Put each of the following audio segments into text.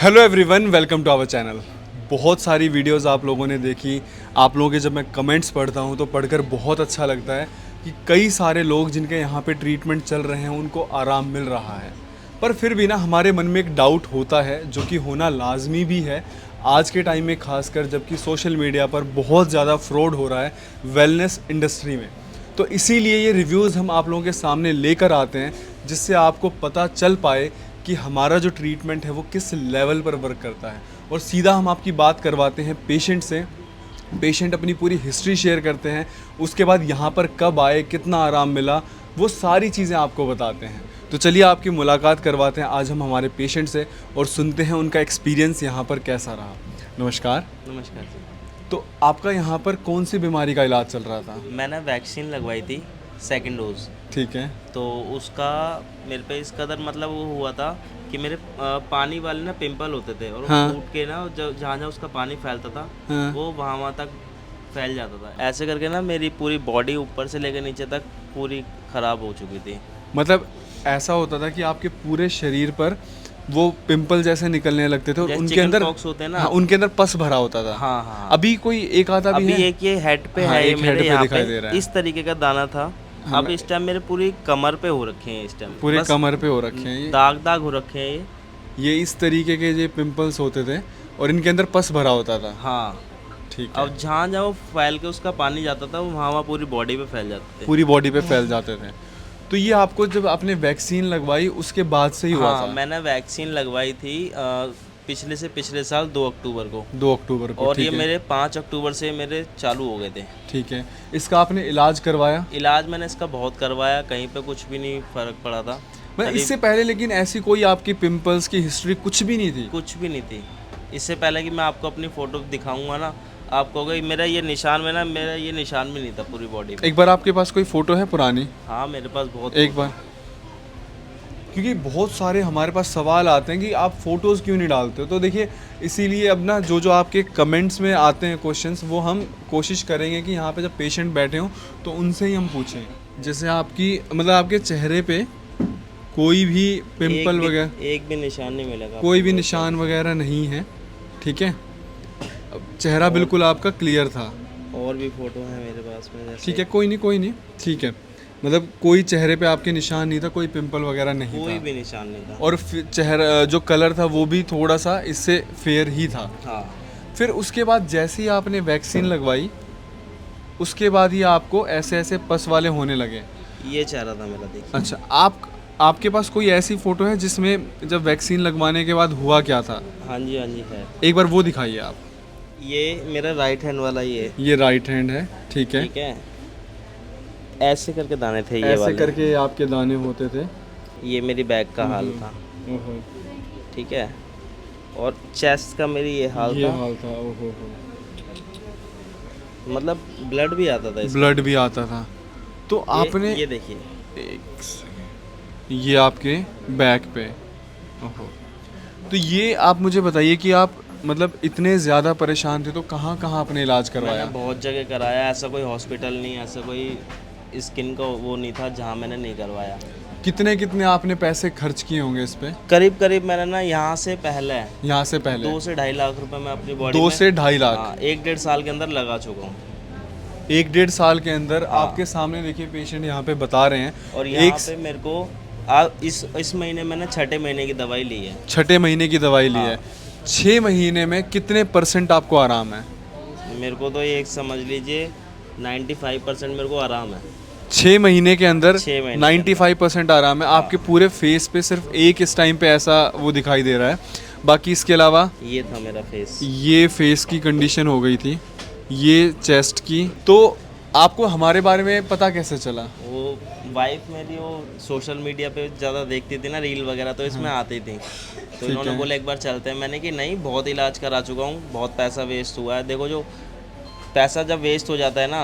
Hello everyone, welcome to our channel. बहुत सारी videos आप लोगों ने देखी। आप लोगों के जब मैं कमेंट्स पढ़ता हूँ तो पढ़कर बहुत अच्छा लगता है कि कई सारे लोग जिनके यहाँ पे ट्रीटमेंट चल रहे हैं उनको आराम मिल रहा है। पर फिर भी ना हमारे मन में एक डाउट होता है जो कि होना लाजमी भी है आज के टाइम में, खासकर जबकि सोशल मीडिया पर बहुत ज़्यादा फ्रॉड हो रहा है वेलनेस इंडस्ट्री में। तो इसीलिए ये रिव्यूज़ हम आप लोगों के सामने लेकर आते हैं जिससे आपको पता चल पाए कि हमारा जो ट्रीटमेंट है वो किस लेवल पर वर्क करता है। और सीधा हम आपकी बात करवाते हैं पेशेंट से। पेशेंट अपनी पूरी हिस्ट्री शेयर करते हैं, उसके बाद यहाँ पर कब आए, कितना आराम मिला, वो सारी चीज़ें आपको बताते हैं। तो चलिए आपकी मुलाकात करवाते हैं आज हम हमारे पेशेंट से और सुनते हैं उनका एक्सपीरियंस यहाँ पर कैसा रहा। नमस्कार। नमस्कार जी। तो आपका यहाँ पर कौन सी बीमारी का इलाज चल रहा था? मैंने वैक्सीन लगवाई थी, सेकंड डोज। ठीक है। तो उसका मेरे पे इस कदर मतलब वो हुआ था कि मेरे पानी वाले ना पिंपल होते थे और हाँ। फूट के ना जहाँ जहाँ उसका पानी फैलता था हाँ। वो वहाँ तक फैल जाता था। ऐसे करके ना मेरी पूरी बॉडी ऊपर से लेकर नीचे तक पूरी ख़राब हो चुकी थी। मतलब ऐसा होता था कि आपके पूरे शरीर पर वो पिंपल जैसे निकलने लगते थे और जैसे उनके चिकन अंदर पॉक्स होते हैं ना। हाँ, उनके अंदर पस भरा होता था। हाँ हाँ। अभी कोई एक आता भी अभी है? एक ये हेड पे हाँ, है, एक ये हेड मेरे पे यहाँ दिखाई पे दे रहा है। इस तरीके का दाना था। हाँ, अब इस टाइम मेरे पूरी कमर पे हो रखे हैं। इस टाइम पूरे बस कमर पे हो रखे हैं दाग दाग हो रखे हैं ये इस तरीके के ये पिंपल्स होते थे और इनके अंदर पस भरा होता था। हाँ। ठीक है। अब जहाँ जहाँ वो फैल के उसका पानी जाता था वहाँ वहाँ पूरी बॉडी पे फैल जाते थे। पूरी बॉडी पे फैल जाते थे। तो ये आपको जब आपने वैक्सीन लगवाई उसके बाद से ही हुआ हाँ, था? मैंने वैक्सीन लगवाई थी पिछले साल 2 अक्टूबर को। 2 अक्टूबर को। और ये ठीक है। मेरे 5 अक्टूबर से मेरे चालू हो गए थे। ठीक है। इसका आपने इलाज करवाया? इलाज मैंने इसका बहुत करवाया, कहीं पे कुछ भी नहीं फ़र्क पड़ा था। मैं इससे पहले लेकिन ऐसी कोई आपकी पिंपल्स की हिस्ट्री कुछ भी नहीं थी? कुछ भी नहीं थी। इससे पहले कि मैं आपको अपनी फ़ोटो दिखाऊंगा ना, आप कहोगे मेरा ये निशान में ना, मेरा ये निशान भी नहीं था पूरी बॉडी पे। एक बार आपके पास कोई फ़ोटो है पुरानी? हाँ, मेरे पास बहुत। एक बार, क्योंकि बहुत सारे हमारे पास सवाल आते हैं कि आप फ़ोटोज़ क्यों नहीं डालते हो। तो देखिए इसीलिए अब ना जो जो आपके कमेंट्स में आते हैं क्वेश्चंस वो हम कोशिश करेंगे कि यहाँ पे जब पेशेंट बैठे हों तो उनसे ही हम पूछें। जैसे आपकी मतलब आपके चेहरे पे कोई भी पिंपल वगैरह, एक भी निशान नहीं मिलेगा। कोई भी निशान वगैरह नहीं है। ठीक है। अब चेहरा बिल्कुल आपका क्लियर था। और भी फ़ोटो है मेरे पास में जैसे। ठीक है, कोई नहीं। ठीक है, मतलब कोई चेहरे पे आपके निशान नहीं था, कोई पिंपल वगैरह नहीं कोई था। भी निशान नहीं था। और चेहरा जो कलर था वो भी थोड़ा सा इससे फेयर ही था। हाँ। फिर उसके बाद जैसे ही आपने वैक्सीन लगवाई उसके बाद ही आपको ऐसे ऐसे पस वाले होने लगे। ये चेहरा था मेरा, देखिए। अच्छा, आपके पास कोई ऐसी फ़ोटो है जिसमें जब वैक्सीन लगवाने के बाद हुआ क्या था? हाँ जी है। एक बार वो दिखाइए आप। ये मेरा राइट हैंड वाला ये राइट हैंड है। ठीक है। ठीक है। ऐसे करके दाने थे ये ऐसे वाले। करके आपके दाने होते थे। ये मेरी बैक का हाल था। ओहो। ठीक है। और चेस्ट का मेरी ये हाल ये था। हाल था। ओहो। मतलब ब्लड भी आता था इसमें। ब्लड भी आता था। तो आपने ये देखिए। एक सेकंड, ये आपके बैक पे। ओहो। तो ये आप मुझे बताइए कि आप मतलब इतने ज़्यादा परेशान थे तो कहाँ कहाँ आपने इलाज करवाया? मैंने बहुत जगह कराया, ऐसा कोई हॉस्पिटल नहीं, ऐसा कोई स्किन का वो नहीं था जहाँ मैंने नहीं करवाया। कितने आपने पैसे खर्च किए होंगे इस पे? करीब करीब मैंने ना यहाँ से पहले यहाँ से पहले 2 से 2.5 लाख रुपए मैं अपनी बॉडी 2 से 2.5 लाख? हाँ, 1-1.5 साल के अंदर लगा चुका हूँ। 1-1.5 साल के अंदर? हाँ। आपके सामने देखिए पेशेंट यहाँ पे बता रहे हैं। और यहाँ पे मेरे को इस महीने मैंने 6ठे महीने की दवाई ली है। 6ठे महीने की दवाई ली है। हाँ। 6 महीने में कितने % आपको आराम है? मेरे को तो ये समझ लीजिए 95% मेरे को आराम है। 6 महीने के अंदर 6 महीने 95% आराम है। आपके पूरे फेस पे सिर्फ एक इस टाइम पे ऐसा वो दिखाई दे रहा है, बाकी इसके अलावा ये था मेरा फेस। ये फेस की कंडीशन हो गई थी, ये चेस्ट की। तो आपको हमारे बारे में पता कैसे चला? वो वाइफ मेरी वो सोशल मीडिया पे ज़्यादा देखती थी ना, रील वगैरह, तो इसमें आती थी। तो इन्होंने बोला एक बार चलते हैं। मैंने कि नहीं, बहुत इलाज करा चुका हूँ, बहुत पैसा वेस्ट हुआ है। देखो जो पैसा जब वेस्ट हो जाता है ना,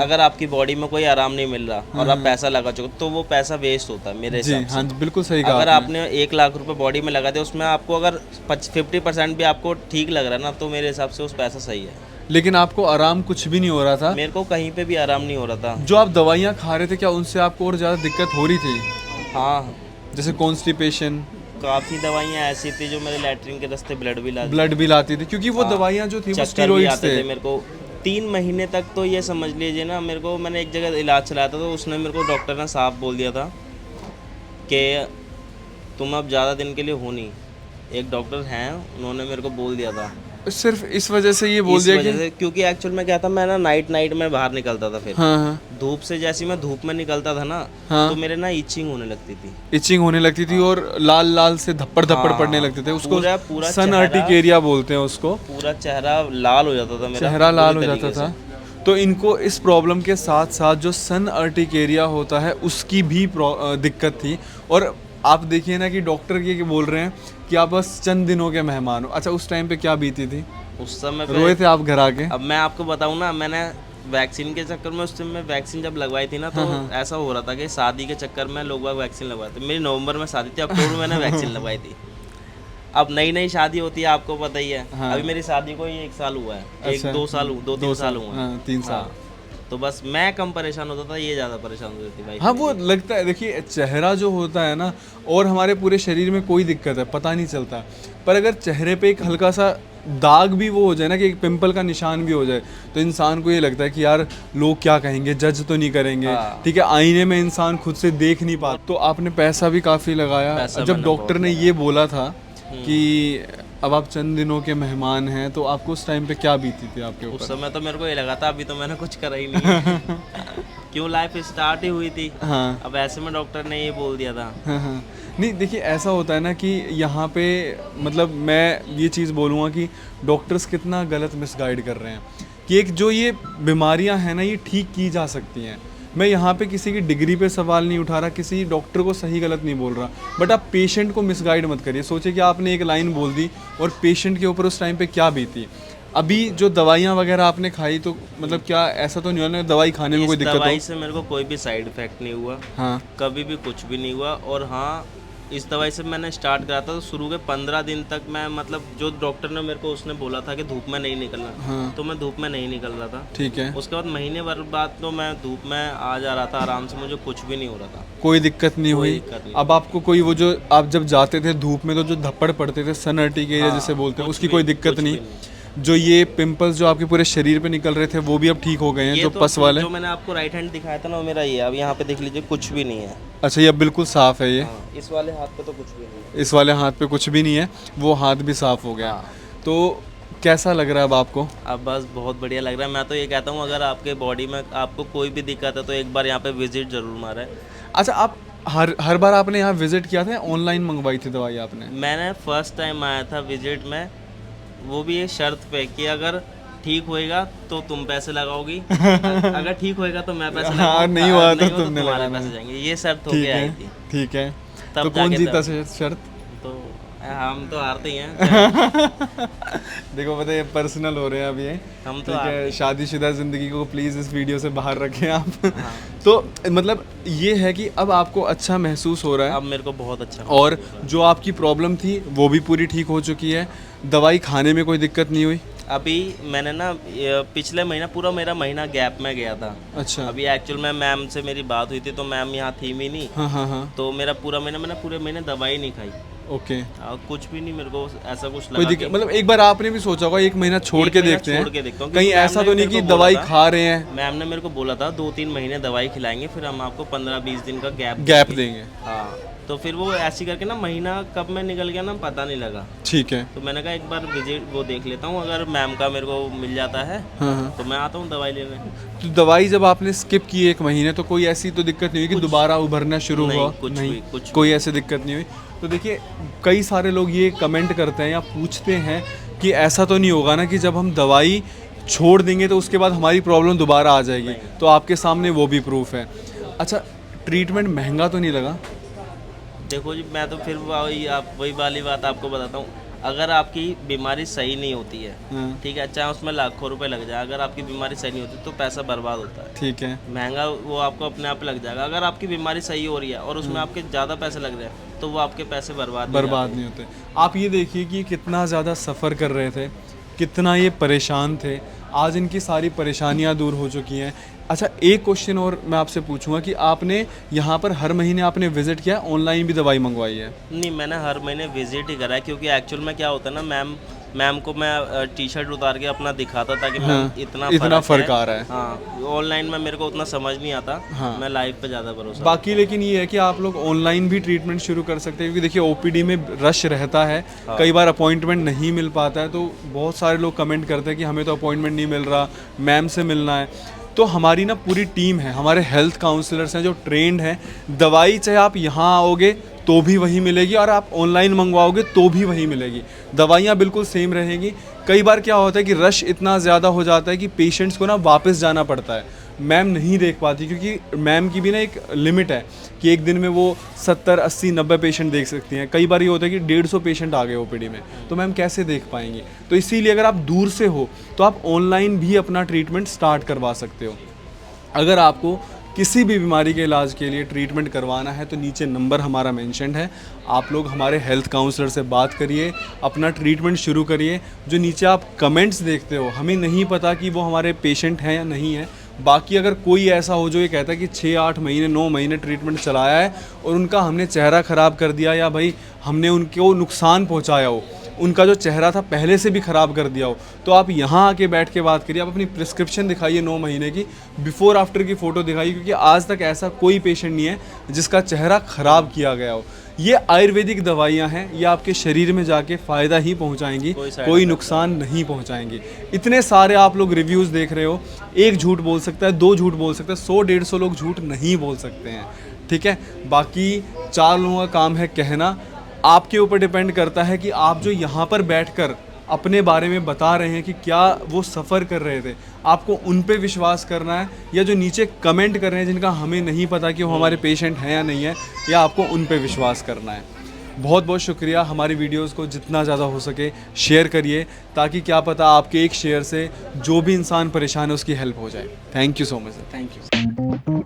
अगर आपकी बॉडी में कोई आराम नहीं मिल रहा और आप पैसा लगा चुके तो वो पैसा वेस्ट होता है मेरे हिसाब से। हाँ, बिल्कुल सही कहा अगर आपने 1 लाख रुपए बॉडी में लगा दिया, उसमें आपको अगर 50% भी आपको ठीक लग रहा है ना, तो मेरे हिसाब से उस पैसा सही है। लेकिन आपको आराम कुछ भी नहीं हो रहा था? मेरे को कहीं पे भी आराम नहीं हो रहा था। जो आप दवाइयाँ खा रहे थे क्या उनसे आपको और ज़्यादा दिक्कत हो रही थी? हाँ, जैसे कॉन्स्टिपेशन? काफ़ी दवाइयाँ ऐसी थी जो मेरे लैट्रिन के रास्ते ब्लड भी लाती थी, क्योंकि वो दवाइयाँ जो थी वो चक्कर भी स्टीरॉइड्स आते थे। थे मेरे को 3 महीने तक। तो ये समझ लीजिए ना, मेरे को मैंने एक जगह इलाज चलाया था, तो उसने मेरे को, डॉक्टर ने साफ बोल दिया था कि तुम अब ज़्यादा दिन के लिए हो नहीं। एक डॉक्टर हैं, उन्होंने मेरे को बोल दिया था। सिर्फ इस वजह से ये बोल इस दिया वजह कि से, क्योंकि एक्चुअल में क्या था, मैं ना नाइट में बाहर निकलता था, फिर हाँ हाँ धूप से, जैसे मैं धूप में निकलता था ना, हाँ। तो मेरे ना इचिंग होने लगती थी। इचिंग होने लगती थी और लाल लाल से धप्पड़ पड़ने लगते थे। उसको पूरा सन अर्टिकेरिया बोलते हैं उसको। पूरा चेहरा लाल हो जाता था मेरा, चेहरा लाल हो पूरी जाता तरीके था। से। तो इनको इस प्रॉब्लम के साथ साथ जो सन अर्टिकेरिया होता है उसकी भी दिक्कत थी। और आप देखिए ना कि डॉक्टर ये बोल रहे हैं कि आप बस चंद दिनों के मेहमान हो। अच्छा, उस टाइम पे क्या बीती थी? उस समय रोए थे आप घर आके? अब मैं आपको बताऊं ना, मैंने वैक्सीन के चक्कर में, उस टाइम में वैक्सीन जब लगवाई थी ना, तो ऐसा हो रहा था कि शादी के चक्कर में लोग वैक्सीन लगवाते। मेरी नवंबर में शादी थी, अक्टूबर में मैंने वैक्सीन लगवाई थी। अब नई शादी होती है, आपको पता ही है। हाँ। अभी मेरी शादी को ही 1 साल हुआ है। अच्छा। 2 साल हुआ है। 3 साल। हाँ। तो बस मैं कम परेशान होता था, ये ज़्यादा परेशान होती थी भाई। हाँ, वो लगता है। देखिए, चेहरा जो होता है ना, और हमारे पूरे शरीर में कोई दिक्कत है पता नहीं चलता, पर अगर चेहरे पे एक हल्का सा दाग भी वो हो जाए ना, कि एक पिंपल का निशान भी हो जाए, तो इंसान को ये लगता है कि यार लोग क्या कहेंगे, जज तो नहीं करेंगे। हाँ। ठीक है, आईने में इंसान खुद से देख नहीं पाता। तो आपने पैसा भी काफ़ी लगाया। पैसा जब मैंने डॉक्टर ने ये बोला था कि अब आप चंद दिनों के मेहमान हैं, तो आपको उस टाइम पे क्या बीती थी आपके उस ऊपर? समय तो मेरे को ये लगा था अभी तो मैंने कुछ करा ही नहीं है। क्यों, लाइफ स्टार्ट ही हुई थी। हाँ अब ऐसे में डॉक्टर ने ये बोल दिया था। हाँ हाँ। नहीं, देखिए, ऐसा होता है ना कि यहाँ पे, मतलब मैं ये चीज़ बोलूँगा कि डॉक्टर्स कितना गलत मिसगाइड कर रहे हैं कि एक जो ये बीमारियाँ हैं ना, ये ठीक की जा सकती हैं। मैं यहाँ पे किसी की डिग्री पे सवाल नहीं उठा रहा, किसी डॉक्टर को सही गलत नहीं बोल रहा, बट आप पेशेंट को मिसगाइड मत करिए। सोचिए कि आपने एक लाइन बोल दी और पेशेंट के ऊपर उस टाइम पे क्या बीती। अभी जो दवाइयाँ वगैरह आपने खाई, तो मतलब क्या ऐसा तो नहीं हुआ ना दवाई खाने में कोई दिक्कत हो? दवाई से मेरे को कोई भी साइड इफेक्ट नहीं हुआ, हाँ कभी भी कुछ भी नहीं हुआ। और हाँ, इस दवाई से मैंने स्टार्ट करा था, तो शुरू के 15 दिन तक मैं, मतलब जो डॉक्टर ने मेरे को उसने बोला था कि धूप में नहीं निकलना, हाँ। तो मैं धूप में नहीं निकल रहा था। ठीक है। उसके बाद महीने भर बाद तो मैं धूप में आ जा रहा था आराम से, मुझे कुछ भी नहीं हो रहा था। कोई दिक्कत नहीं हुई। दिक्कत नहीं। अब आपको कोई वो जो आप जब जाते थे धूप में, तो जो धप्पड़ पड़ते थे, सन अर्टिकेरिया जिसे बोलते हैं, उसकी कोई दिक्कत नहीं। जो ये पिंपल्स जो आपके पूरे शरीर पे निकल रहे थे, वो भी अब ठीक हो गए हैं, जो तो पस वाले? जो मैंने आपको राइट हैंड दिखाया था ना, वो मेरा ये, अब यहाँ पे देख लीजिए, कुछ भी नहीं है। अच्छा, ये अब बिल्कुल साफ है ये? हाँ, इस वाले हाथ पे तो कुछ भी नहीं है। इस वाले हाथ पे कुछ भी नहीं है, वो हाथ भी साफ हो गया। तो कैसा लग रहा है अब आपको? अब बस बहुत बढ़िया लग रहा है। मैं तो ये कहता हूँ, अगर आपके बॉडी में आपको कोई भी दिक्कत है, तो एक बार यहाँ पे विजिट जरूर मारें। अच्छा, आप हर बार आपने यहाँ विजिट किया था, ऑनलाइन मंगवाई थी दवाई आपने? मैंने फर्स्ट टाइम आया था विजिट में, वो भी ये शर्त पे कि अगर ठीक होएगा तो तुम पैसे लगाओगी, अगर ठीक होएगा तो मैं पैसे लगाऊंगा, हाँ, नहीं हुआ तो तुमने तुम्हारे लगाना। पैसे जाएंगे। ये शर्त ठीक होके आई है, थी। ठीक है। तब तो कौन जाके जीता तब। शर्त? तो हम तो हारते ही हैं। देखो, पता है, पर्सनल हो रहे हैं अभी ये। हम तो ठीक है, हारते शादीशुदा ज़िंदगी को प्लीज़ इस वीडियो से बाहर रखें आप। हाँ। तो मतलब ये है कि अब आपको अच्छा महसूस हो रहा है, अब मेरे को बहुत अच्छा। और जो आपकी प्रॉब्लम थी वो भी पूरी ठीक हो चुकी है। दवाई खाने में कोई दिक्कत नहीं हुई? अभी मैंने ना पिछले महीना, पूरा मेरा महीना गैप में गया था। अच्छा। अभी एक्चुअल में मैम से मेरी बात हुई थी, तो मैम यहाँ थी भी नहीं, हाँ हाँ हाँ। तो मेरा पूरा महीना, मैंने पूरे महीने दवाई नहीं खाई। ओके। कुछ भी नहीं, मेरे को ऐसा कुछ कोई लगा दिक्कत, मतलब एक बार आपने भी सोचा होगा एक महीना छोड़ के देखते हैं, क्योंकि कहीं मैम ऐसा ने तो नहीं मेरे कि को बोला दवाई था- खा रहे हैं? मैम ने मेरे को बोला था 2-3 महीने दवाई खिलाएंगे, फिर हम आपको 15-20 दिन का गैप देंगे। हाँ, तो फिर वो ऐसी करके ना महीना कब में निकल गया ना, पता नहीं लगा। ठीक है। तो मैंने कहा एक बार विजिट वो देख लेता हूँ, अगर मैम का मेरे को मिल जाता है हाँ हाँ। तो मैं आता हूँ दवाई लेने। तो दवाई जब आपने स्किप की 1 महीने, तो कोई ऐसी तो दिक्कत नहीं हुई कि दोबारा उभरना शुरू नहीं, हुआ? कुछ भी, कुछ कोई ऐसी दिक्कत नहीं हुई। तो देखिए, कई सारे लोग ये कमेंट करते हैं या पूछते हैं कि ऐसा तो नहीं होगा ना कि जब हम दवाई छोड़ देंगे तो उसके बाद हमारी प्रॉब्लम दोबारा आ जाएगी? तो आपके सामने वो भी प्रूफ है। अच्छा, ट्रीटमेंट महंगा तो नहीं लगा? देखो जी, मैं तो फिर वही वाली बात आपको बताता हूँ। अगर आपकी बीमारी सही नहीं होती है, हाँ। ठीक है, चाहे उसमें लाखों रुपए लग जाए, अगर आपकी बीमारी सही नहीं होती तो पैसा बर्बाद होता है। ठीक है। महंगा वो आपको अपने आप लग जाएगा। अगर आपकी बीमारी सही हो रही है और उसमें आपके ज़्यादा पैसे लग रहे हैं, तो वो आपके पैसे बर्बाद नहीं होते। आप ये देखिए कि कितना ज़्यादा सफ़र कर रहे थे, कितना ये परेशान थे, आज इनकी सारी परेशानियां दूर हो चुकी हैं। अच्छा, एक क्वेश्चन और मैं आपसे पूछूंगा कि आपने यहाँ पर हर महीने आपने विज़िट किया, ऑनलाइन भी दवाई मंगवाई है? नहीं, मैंने हर महीने विजिट ही करा है, क्योंकि एक्चुअल में क्या होता है ना, मैम को मैं टी शर्ट उतार के अपना दिखाता था कि मैम इतना फ़र्क आ रहा है। हाँ, ऑनलाइन में मेरे को उतना समझ नहीं आता। हाँ। मैं लाइव पे ज़्यादा भरोसा। बाकी लेकिन ये है कि आप लोग ऑनलाइन भी ट्रीटमेंट शुरू कर सकते हैं, क्योंकि देखिए ओपीडी में रश रहता है, कई बार अपॉइंटमेंट नहीं मिल पाता है, तो बहुत सारे लोग कमेंट करते हैं कि हमें तो अपॉइंटमेंट नहीं मिल रहा, मैम से मिलना है। तो हमारी ना पूरी टीम है, हमारे हेल्थ काउंसलर्स हैं जो ट्रेंड हैं। दवाई चाहे आप यहाँ आओगे तो भी वही मिलेगी और आप ऑनलाइन मंगवाओगे तो भी वही मिलेगी, दवाइयाँ बिल्कुल सेम रहेंगी। कई बार क्या होता है कि रश इतना ज़्यादा हो जाता है कि पेशेंट्स को ना वापस जाना पड़ता है, मैम नहीं देख पाती, क्योंकि मैम की भी ना एक लिमिट है कि एक दिन में वो 70, 80, 90 पेशेंट देख सकती हैं। कई बार ये होता है कि 150 पेशेंट आ गए ओपीडी में, तो मैम कैसे देख पाएंगी? तो इसीलिए अगर आप दूर से हो तो आप ऑनलाइन भी अपना ट्रीटमेंट स्टार्ट करवा सकते हो। अगर आपको किसी भी बीमारी के इलाज के लिए ट्रीटमेंट करवाना है तो नीचे नंबर हमारा मेंशन्ड है, आप लोग हमारे हेल्थ काउंसलर से बात करिए, अपना ट्रीटमेंट शुरू करिए। जो नीचे आप कमेंट्स देखते हो, हमें नहीं पता कि वो हमारे पेशेंट हैं या नहीं है। बाकी अगर कोई ऐसा हो जो ये कहता है कि 6-8 महीने 9 महीने ट्रीटमेंट चलाया है और उनका हमने चेहरा ख़राब कर दिया, या भाई हमने उनको नुकसान पहुँचाया हो, उनका जो चेहरा था पहले से भी ख़राब कर दिया हो, तो आप यहाँ आके बैठ के बात करिए। आप अपनी प्रिस्क्रिप्शन दिखाइए 9 महीने की, बिफ़ोर आफ्टर की फ़ोटो दिखाइए, क्योंकि आज तक ऐसा कोई पेशेंट नहीं है जिसका चेहरा ख़राब किया गया हो। ये आयुर्वेदिक दवाइयाँ हैं, ये आपके शरीर में जाके फ़ायदा ही पहुँचाएंगी, कोई नुकसान नहीं पहुँचाएंगी। इतने सारे आप लोग रिव्यूज़ देख रहे हो, एक झूठ बोल सकता है, 2 झूठ बोल सकता है, 100-150 लोग झूठ नहीं बोल सकते हैं, ठीक है। बाकी 4 लोगों का काम है कहना, आपके ऊपर डिपेंड करता है कि आप जो यहाँ पर बैठकर अपने बारे में बता रहे हैं कि क्या वो सफ़र कर रहे थे, आपको उन पे विश्वास करना है, या जो नीचे कमेंट कर रहे हैं जिनका हमें नहीं पता कि वो हमारे पेशेंट हैं या नहीं है, या आपको उन पे विश्वास करना है। बहुत बहुत शुक्रिया। हमारी वीडियोस को जितना ज़्यादा हो सके शेयर करिए, ताकि क्या पता आपके एक शेयर से जो भी इंसान परेशान है उसकी हेल्प हो जाए। Thank you so much sir, thank you.